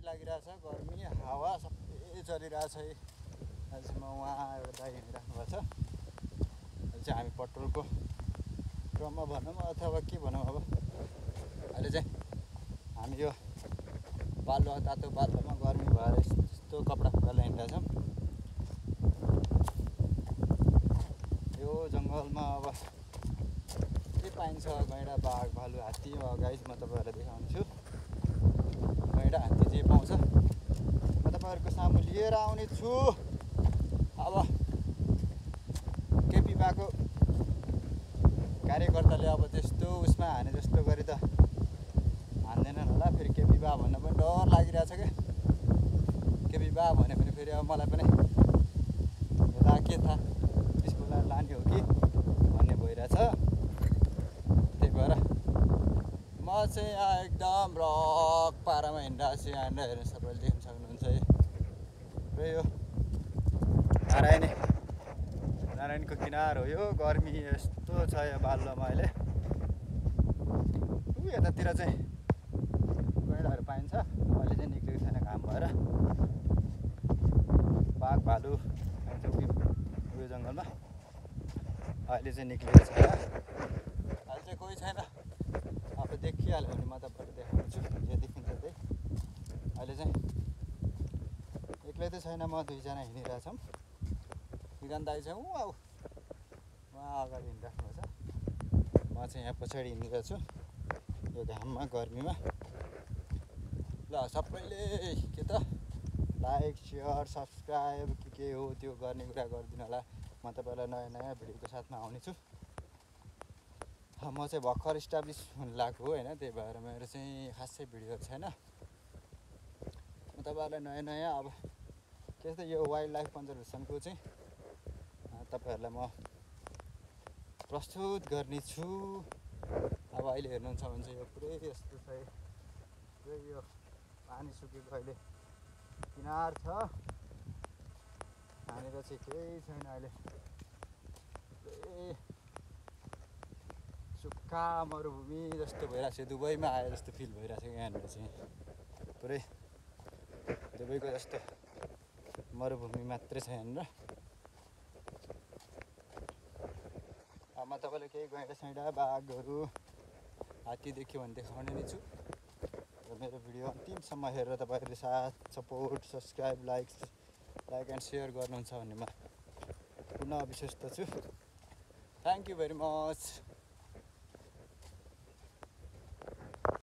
लागिरहेछ गर्मी हावा सबै चलिरहेछ है। आज म उहाँ एउटा दाइ हिँडिराख्नु भएको छ। अहिले चाहिँ हामी पेट्रोलको क्रममा भनौँ अथवा के भनौँ अब अहिले चाहिँ हामी यो बालुवा तातो बालुवामा गर्मी भएर यस्तो कपडा फुकाएर हिँडिरहेछौँ। यो जङ्गलमा अब के पाइन्छ गैँडा बाघ भालु हात्ती गाइस म तपाईँहरूलाई देखाउँछु। गैँडा हात्ती जे पाउँछ म तपाईँहरूको सामु लिएर आउने छु। अब केपी बाको कार्यकर्ताले अब त्यस्तो उसमा हाने जस्तो गरी त हान्दैनन् होला। फेरि केपी बा भन्न पनि डर लागिरहेछ क्या। केपी बा भने पनि फेरि अब मलाई पनि यता के थाहा त्यसको लागि लाने हो कि भन्ने भइरहेछ। त्यही भएर म चाहिँ यहाँ एकदम रक पारामा हिँडिरहेको छु। यहाँनिर हेर्नु सबैले देख्न सक्नुहुन्छ है। र यो नारायणको किनार हो यो। गर्मी यस्तो छ यो बालुवामा अहिले। यतातिर चाहिँ गैँडाहरू पाइन्छ। अहिले चाहिँ निक्लेको छैन घाम भएर। बाघ भालु पाइन्छ उयो जङ्गलमा। अहिले चाहिँ निक्लेको छैन। अहिले चाहिँ कोही छैन। अब देखिहाल्यो भने म तपाईँलाई देखाउँछु जे देखिन्छ त्यही। अहिले चाहिँ एक्लै त छैन, म दुईजना हिँडिरहेछौँ। किरण दाइ चाहिँ उहाँ अगाडि हिँडिराख्नु छ। म चाहिँ यहाँ पछाडि हिँडिरहेछु यो घाममा गर्मीमा। ल सबैले के त लाइक सेयर सब्सक्राइब के हो त्यो गर्ने कुरा गरिदिनु होला। म तपाईँलाई नयाँ नयाँ भिडियोको साथमा आउनेछु। म चाहिँ भर्खर इस्टाब्लिस हुन लागेको हो होइन। त्यही भएर मेरो चाहिँ खासै भिडियोहरू छैन। म तपाईँहरूलाई नयाँ नयाँ अब के त यो वाइल्ड लाइफ कन्जर्भेसनको चाहिँ तपाईँहरूलाई म प्रस्तुत गर्नेछु। अब अहिले हेर्नुहुन्छ भने चाहिँ यो पुरै यस्तो छ। पुरै यो पानी सुकेको अहिले किनार छ। यहाँनिर चाहिँ केही छैन अहिले। पुरै सुक्खा मरुभूमि जस्तो भइरहेको छ। दुबईमा आए जस्तो फिल भइरहेको छ यहाँनिर चाहिँ। पुरै दुबईको जस्तो मरुभूमि मात्रै छ यहाँनिर। म तपाईँलाई केही गैँडा सैँडा बाघहरू हात्ती देख्यो भने देखाउने नै छु। र मेरो भिडियो अन्तिमसम्म हेरेर तपाईँहरूले साथ support subscribe like and share गर्नुहुन्छ भन्ने म पुनः विश्वस्त छु। Thank you very much.